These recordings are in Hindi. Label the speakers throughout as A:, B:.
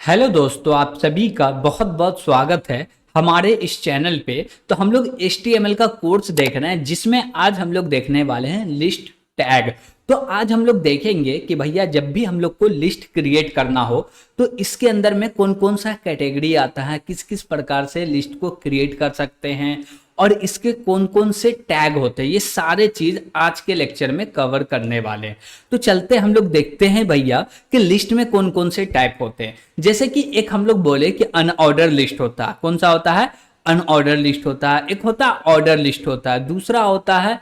A: हेलो दोस्तों, आप सभी का बहुत बहुत स्वागत है हमारे इस चैनल पे। तो हम लोग HTML का कोर्स देख रहे हैं जिसमें आज हम लोग देखने वाले हैं लिस्ट टैग। तो आज हम लोग देखेंगे कि भैया जब भी हम लोग को लिस्ट क्रिएट करना हो तो इसके अंदर में कौन कौन सा कैटेगरी आता है, किस किस प्रकार से लिस्ट को क्रिएट कर सकते हैं और इसके कौन कौन से टैग होते हैं, ये सारे चीज आज के लेक्चर में कवर करने वाले हैं। तो चलते हम लोग देखते हैं भैया कि लिस्ट में कौन कौन से टाइप होते हैं। जैसे कि एक हम लोग बोले कि अनऑर्डर लिस्ट होता है। कौन सा होता है? अनऑर्डर लिस्ट होता है। एक होता है ऑर्डर लिस्ट होता है। दूसरा होता है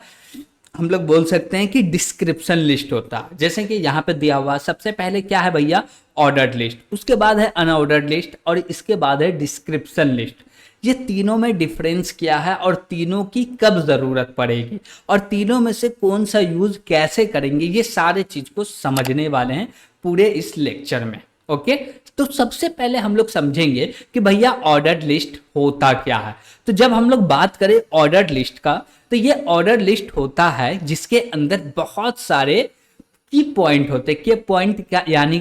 A: हम लोग बोल सकते हैं कि डिस्क्रिप्शन लिस्ट होता है। जैसे कि यहाँ पे दिया हुआ सबसे पहले क्या है भैया? ऑर्डर्ड लिस्ट, उसके बाद है अनऑर्डर्ड लिस्ट और इसके बाद है डिस्क्रिप्शन लिस्ट। ये तीनों में डिफरेंस क्या है और तीनों की कब जरूरत पड़ेगी और तीनों में से कौन सा यूज कैसे करेंगे, ये सारे चीज को समझने वाले हैं पूरे इस लेक्चर में। ओके, तो सबसे पहले हम लोग समझेंगे कि भैया ऑर्डर्ड लिस्ट होता क्या है। तो जब हम लोग बात करें ऑर्डर्ड लिस्ट का, तो ये ऑर्डर लिस्ट होता है जिसके अंदर बहुत सारे की पॉइंट होते हैं। की पॉइंट क्या यानी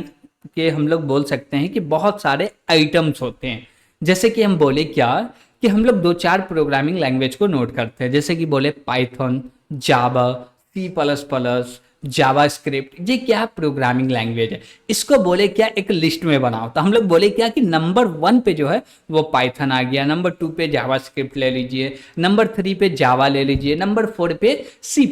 A: कि हम लोग बोल सकते हैं कि बहुत सारे आइटम्स होते हैं। जैसे कि हम बोले क्या कि हम लोग दो चार प्रोग्रामिंग लैंग्वेज को नोट करते हैं। जैसे कि बोले पाइथन, जावा, C++, जावा स्क्रिप्ट, ये क्या प्रोग्रामिंग लैंग्वेज है। इसको बोले क्या एक लिस्ट में बनाओ। तो हम लोग बोले क्या कि नंबर 1 पे जो है वो पाइथन आ गया, नंबर 2 पे जावा स्क्रिप्ट ले लीजिए, नंबर 3 पे जावा ले लीजिए, नंबर 4 पे C++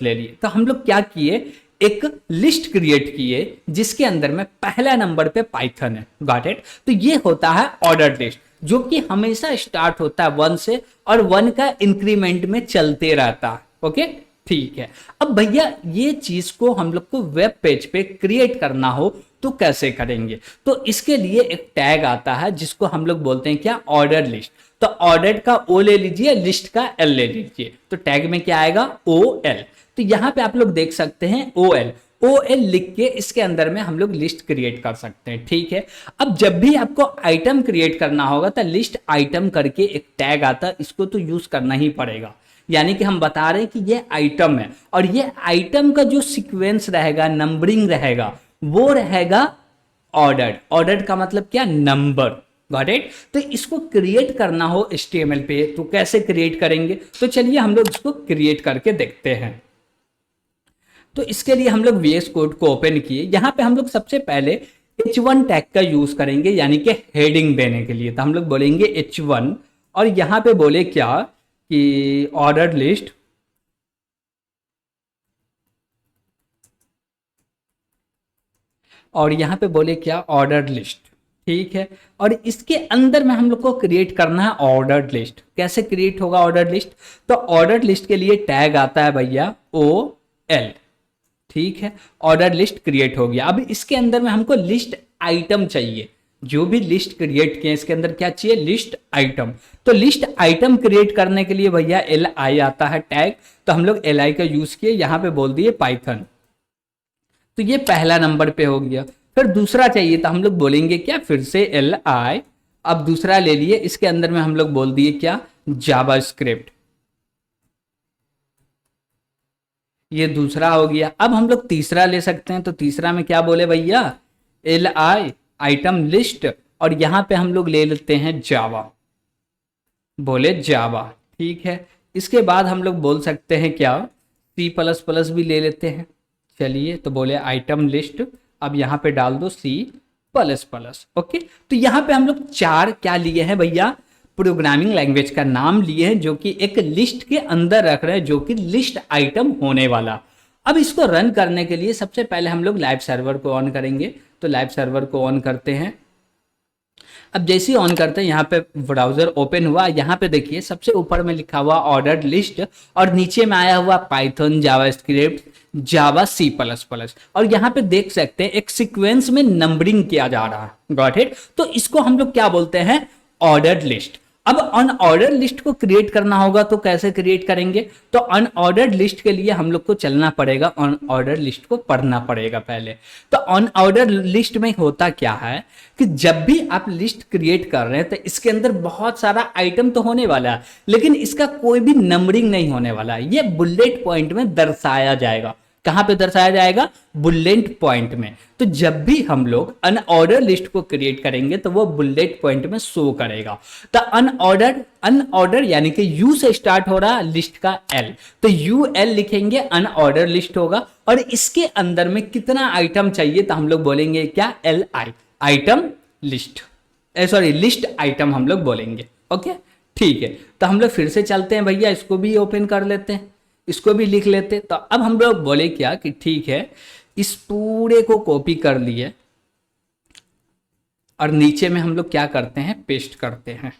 A: ले लीजिए। तो हम लोग क्या किए, एक लिस्ट क्रिएट किए जिसके अंदर में पहला नंबर पे पाइथन है। Got it? तो ये होता है ऑर्डर लिस्ट जो कि हमेशा स्टार्ट होता है 1 से और 1 का इंक्रीमेंट में चलते रहता है। ओके, ठीक है। अब भैया ये चीज को हम लोग को वेब पेज पे क्रिएट करना हो तो कैसे करेंगे? तो इसके लिए एक टैग आता है जिसको हम लोग बोलते हैं क्या? Order list. तो ऑर्डर का O ले लीजिए, लिस्ट का L ले लीजिए। तो टैग में क्या आएगा? OL। तो यहां पे आप लोग देख सकते हैं OL लिख के इसके अंदर में हम लोग लिस्ट क्रिएट कर सकते हैं। ठीक है। अब जब भी आपको आइटम क्रिएट करना होगा तो लिस्ट आइटम करके एक टैग आता है, इसको तो यूज करना ही पड़ेगा। यानी कि हम बता रहे हैं कि ये आइटम है और ये आइटम का जो सीक्वेंस रहेगा, नंबरिंग रहेगा, वो रहेगा ऑर्डर्ड। ऑर्डर्ड का मतलब क्या? नंबर। Got it? तो इसको क्रिएट करना हो HTML पे तो कैसे क्रिएट करेंगे? तो चलिए हम लोग इसको क्रिएट करके देखते हैं। तो इसके लिए हम लोग VS कोड को ओपन किए। यहां पे हम लोग सबसे पहले H1 टैग का यूज करेंगे यानी कि हेडिंग देने के लिए। तो हम लोग बोलेंगे H1 और यहां पे बोले क्या कि ऑर्डर लिस्ट और यहां पे बोले क्या? Order list. ठीक है। और इसके अंदर में हम लोग को क्रिएट करना है ऑर्डर लिस्ट। कैसे क्रिएट होगा ऑर्डर लिस्ट? तो ऑर्डर लिस्ट के लिए टैग आता है भैया OL। ठीक है, ऑर्डर लिस्ट क्रिएट हो गया। अब इसके अंदर में हमको लिस्ट आइटम चाहिए। जो भी लिस्ट क्रिएट किए इसके अंदर क्या चाहिए? List item. तो लिस्ट आइटम क्रिएट करने के लिए भैया LI आता है टैग। तो हम लोग LI का यूज किए, यहां पे बोल दिए पाइथन। तो ये पहला नंबर पे हो गया। फिर दूसरा चाहिए तो हम लोग बोलेंगे क्या? फिर से LI। अब दूसरा ले लिए, इसके अंदर में हम लोग बोल दिए क्या? जावा स्क्रिप्ट। ये दूसरा हो गया। अब हम लोग तीसरा ले सकते हैं। तो तीसरा में क्या बोले भैया? LI आइटम लिस्ट और यहां पे हम लोग ले लेते हैं जावा। बोले जावा। ठीक है। इसके बाद हम लोग बोल सकते हैं क्या? C++ भी ले लेते हैं। चलिए, तो बोले आइटम लिस्ट, अब यहां पे डाल दो C++। ओके, तो यहां पे हम लोग चार क्या लिए हैं भैया? प्रोग्रामिंग लैंग्वेज का नाम लिए हैं जो कि एक लिस्ट के अंदर रख रहे हैं, जो कि लिस्ट आइटम होने वाला। अब इसको रन करने के लिए सबसे पहले हम लोग लाइव सर्वर को ऑन करेंगे। तो लाइव सर्वर को ऑन करते हैं। अब जैसे ही ऑन करते हैं यहाँ पे ब्राउजर ओपन हुआ। यहाँ पे देखिए सबसे ऊपर में लिखा हुआ ऑर्डर्ड लिस्ट और नीचे में आया हुआ पाइथन, जावा स्क्रिप्ट, जावा C++। और यहाँ पे देख सकते हैं एक सीक्वेंस में नंबरिंग किया जा रहा है। Got it? तो इसको हम लोग क्या बोलते हैं? Ordered list. अब अनऑर्डर्ड लिस्ट को क्रिएट करना होगा तो कैसे क्रिएट करेंगे? तो अनऑर्डर्ड लिस्ट के लिए हम लोग को चलना पड़ेगा, अनऑर्डर्ड लिस्ट को पढ़ना पड़ेगा पहले। तो अनऑर्डर्ड लिस्ट में होता क्या है कि जब भी आप लिस्ट क्रिएट कर रहे हैं तो इसके अंदर बहुत सारा आइटम तो होने वाला है, लेकिन इसका कोई भी नंबरिंग नहीं होने वाला है। ये बुलेट पॉइंट में दर्शाया जाएगा। कहां पे दर्शाया जाएगा? बुलेट पॉइंट में। तो जब भी हम लोग अनऑर्डर लिस्ट को क्रिएट करेंगे तो वो बुलेट पॉइंट में शो करेगा। तो अनऑर्डर यानी कि यू से स्टार्ट हो रहा लिस्ट का एल, तो यू एल लिखेंगे, अनऑर्डर लिस्ट होगा। और इसके अंदर में कितना आइटम चाहिए तो हम लोग बोलेंगे क्या? L I, item list, sorry list item हम लोग बोलेंगे। ओके ठीक है, तो हम लोग फिर से चलते हैं भैया, इसको भी ओपन कर लेते हैं, इसको भी लिख लेते हैं। तो अब हम लोग बोले क्या कि ठीक है, इस पूरे को कॉपी कर लिए और नीचे में हम लोग क्या करते हैं? पेस्ट करते हैं।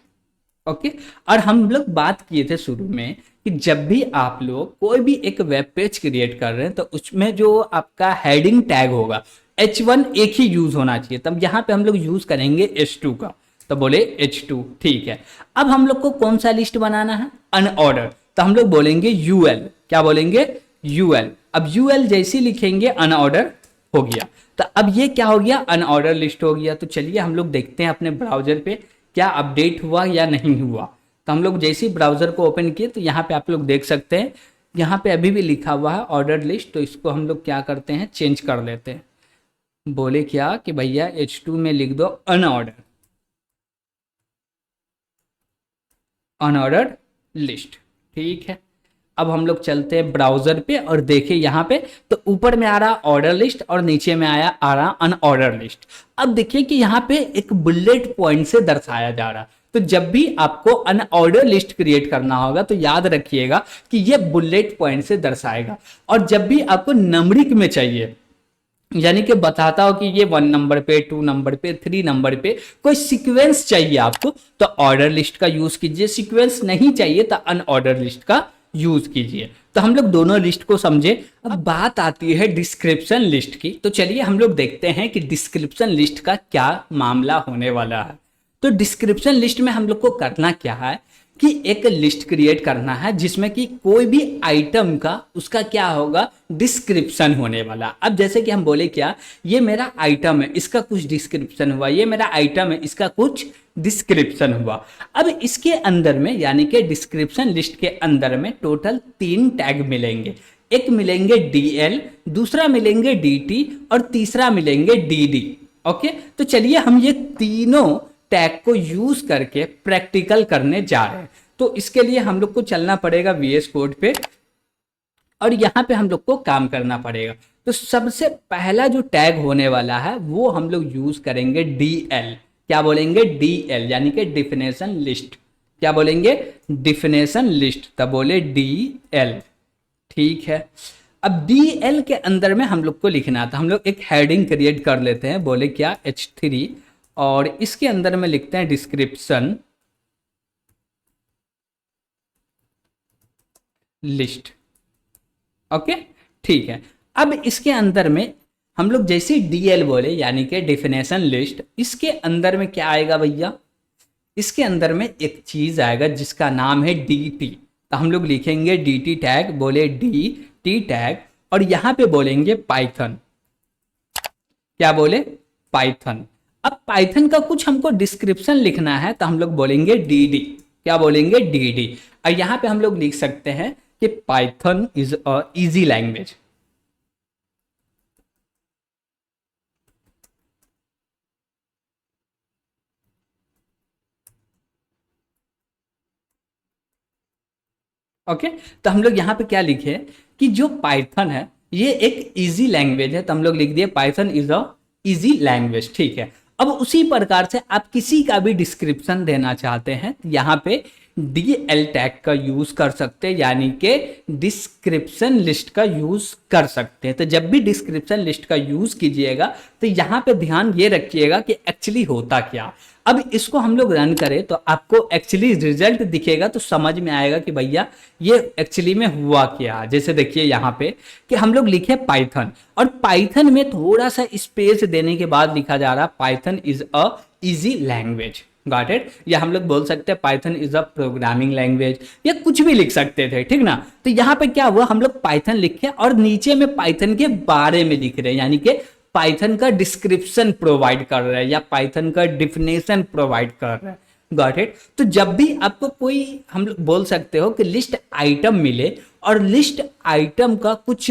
A: ओके, और हम लोग बात किए थे शुरू में कि जब भी आप लोग कोई भी एक वेब पेज क्रिएट कर रहे हैं तो उसमें जो आपका हेडिंग टैग होगा H1 एक ही यूज होना चाहिए। तब यहाँ पे हम लोग यूज करेंगे H2 का, तो बोले H2 ठीक है। अब हम लोग को कौन सा लिस्ट बनाना है? अनऑर्डर, तो हम लोग बोलेंगे UL, क्या बोलेंगे? UL। अब UL जैसे लिखेंगे अनऑर्डर हो गया। तो अब ये क्या हो गया? अनऑर्डर लिस्ट हो गया। तो चलिए हम लोग देखते हैं अपने ब्राउजर पे क्या अपडेट हुआ या नहीं हुआ। तो हम लोग जैसे ही ब्राउजर को ओपन किए तो यहाँ पे आप लोग देख सकते हैं, यहाँ पे अभी भी लिखा हुआ है ऑर्डर लिस्ट। तो इसको हम लोग क्या करते हैं? चेंज कर लेते हैं। बोले क्या कि भैया H2 में लिख दो अनऑर्डर, अनऑर्डर लिस्ट। ठीक है, अब हम लोग चलते हैं ब्राउजर पे और देखिए यहाँ पे तो ऊपर में आ रहा ऑर्डर लिस्ट और नीचे में आ रहा अनऑर्डर लिस्ट। अब देखिए कि यहाँ पे एक बुलेट पॉइंट से दर्शाया जा रहा। तो जब भी आपको अनऑर्डर लिस्ट क्रिएट करना होगा तो याद रखिएगा कि ये बुलेट पॉइंट से दर्शाएगा। और जब भी आपको नंबरिक में चाहिए, यानी कि बताता हो कि ये 1 नंबर पे, 2 नंबर पे, 3 नंबर पे कोई सीक्वेंस चाहिए आपको, तो ऑर्डर लिस्ट का यूज कीजिए। सीक्वेंस नहीं चाहिए तो अनऑर्डर लिस्ट का यूज कीजिए। तो हम लोग दोनों लिस्ट को समझे। अब बात आती है डिस्क्रिप्शन लिस्ट की। तो चलिए हम लोग देखते हैं कि डिस्क्रिप्शन लिस्ट का क्या मामला होने वाला है। तो डिस्क्रिप्शन लिस्ट में हम लोग को करना क्या है कि एक लिस्ट क्रिएट करना है जिसमें कि कोई भी आइटम का उसका क्या होगा? डिस्क्रिप्शन होने वाला। अब जैसे कि हम बोले क्या, ये मेरा आइटम है, इसका कुछ डिस्क्रिप्शन हुआ, ये मेरा आइटम है, इसका कुछ डिस्क्रिप्शन हुआ। अब इसके अंदर में यानी कि डिस्क्रिप्शन लिस्ट के अंदर में टोटल 3 टैग मिलेंगे। एक मिलेंगे DL, दूसरा मिलेंगे DT और तीसरा मिलेंगे DD। ओके, तो चलिए हम ये तीनों टैग को यूज करके प्रैक्टिकल करने जा रहे हैं। तो इसके लिए हम लोग को चलना पड़ेगा VS कोड पे और यहाँ पे हम लोग को काम करना पड़ेगा। तो सबसे पहला जो टैग होने वाला है वो हम लोग यूज करेंगे DL। क्या बोलेंगे? DL यानी कि डिफिनेशन लिस्ट। क्या बोलेंगे? Definition list. तब बोले DL। ठीक है, अब DL के अंदर में हम लोग को लिखना था, हम लोग एक हेडिंग क्रिएट कर लेते हैं। बोले क्या? H3 और इसके अंदर में लिखते हैं डिस्क्रिप्शन लिस्ट। ओके ठीक है, अब इसके अंदर में हम लोग जैसे DL बोले यानी कि डिफिनेशन लिस्ट, इसके अंदर में क्या आएगा भैया? इसके अंदर में एक चीज आएगा जिसका नाम है DT। तो हम लोग लिखेंगे DT टैग। बोले DT टैग और यहां पे बोलेंगे पाइथन। क्या बोले? पाइथन। अब पाइथन का कुछ हमको डिस्क्रिप्शन लिखना है तो हम लोग बोलेंगे DD। क्या बोलेंगे? DD। और यहां पे हम लोग लिख सकते हैं कि Python is a easy language. Okay, तो हम लोग यहाँ पे क्या लिखे कि जो पाइथन है ये एक इजी लैंग्वेज है। तो हम लोग लिख दिए Python is a easy language. ठीक है, अब उसी प्रकार से आप किसी का भी डिस्क्रिप्शन देना चाहते हैं तो यहाँ पे DL टैग का यूज कर सकते हैं, यानी कि डिस्क्रिप्शन लिस्ट का यूज कर सकते हैं। तो जब भी डिस्क्रिप्शन लिस्ट का यूज कीजिएगा तो यहाँ पे ध्यान ये रखिएगा कि एक्चुअली होता क्या। अब इसको हम लोग रन करें तो आपको एक्चुअली रिजल्ट दिखेगा तो समझ में आएगा कि भैया ये एक्चुअली में हुआ क्या। जैसे देखिए यहाँ पे कि हम लोग लिखे पाइथन और पाइथन में थोड़ा सा स्पेस देने के बाद लिखा जा रहा Python is a easy language. Got it? या हम लोग बोल सकते हैं Python is a programming language, या कुछ भी लिख सकते थे। ठीक ना? तो यहाँ पे क्या हुआ, हम लोग पाइथन लिखे और नीचे में पाइथन के बारे में लिख रहे हैं, यानी कि पाइथन का डिस्क्रिप्शन प्रोवाइड कर रहे हैं या पाइथन का डिफिनेशन प्रोवाइड कर रहे हैं। Got it? तो जब भी आपको कोई, हम लोग बोल सकते हो कि लिस्ट आइटम मिले और लिस्ट आइटम का कुछ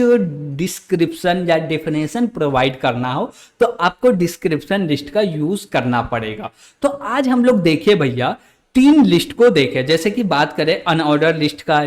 A: डिस्क्रिप्शन या डेफिनेशन प्रोवाइड करना हो तो आपको डिस्क्रिप्शन लिस्ट का यूज करना पड़ेगा। तो आज हम लोग देखिए भैया तीन लिस्ट को देखें, जैसे कि बात करें अनऑर्डर लिस्ट का,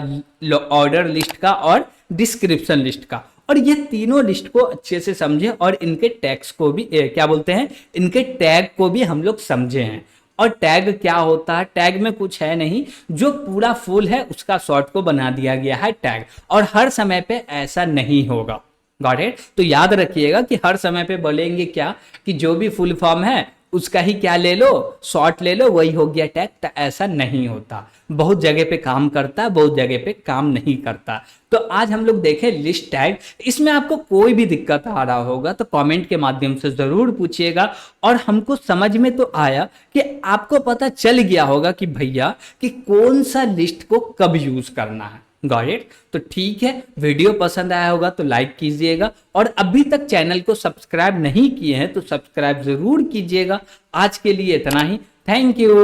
A: ऑर्डर लिस्ट का और डिस्क्रिप्शन लिस्ट का, और ये तीनों लिस्ट को अच्छे से समझे और इनके टैग्स को भी क्या बोलते हैं, इनके टैग को भी हम लोग समझे हैं। और टैग क्या होता है, टैग में कुछ है नहीं, जो पूरा फुल है उसका शॉर्ट को बना दिया गया है टैग, और हर समय पे ऐसा नहीं होगा। Got it? तो याद रखिएगा कि हर समय पे बोलेंगे क्या कि जो भी फुल फॉर्म है उसका ही क्या ले लो, शॉर्ट ले लो, वही हो गया टैग। तो ऐसा नहीं होता, बहुत जगह पे काम करता है, बहुत जगह पे काम नहीं करता। तो आज हम लोग देखें लिस्ट टैग। इसमें आपको कोई भी दिक्कत आ रहा होगा तो कमेंट के माध्यम से जरूर पूछिएगा, और हमको समझ में तो आया कि आपको पता चल गया होगा कि भैया कि कौन सा लिस्ट को कब यूज करना है। Got it? तो ठीक है, वीडियो पसंद आया होगा तो लाइक कीजिएगा, और अभी तक चैनल को सब्सक्राइब नहीं किए हैं तो सब्सक्राइब जरूर कीजिएगा। आज के लिए इतना ही, थैंक यू।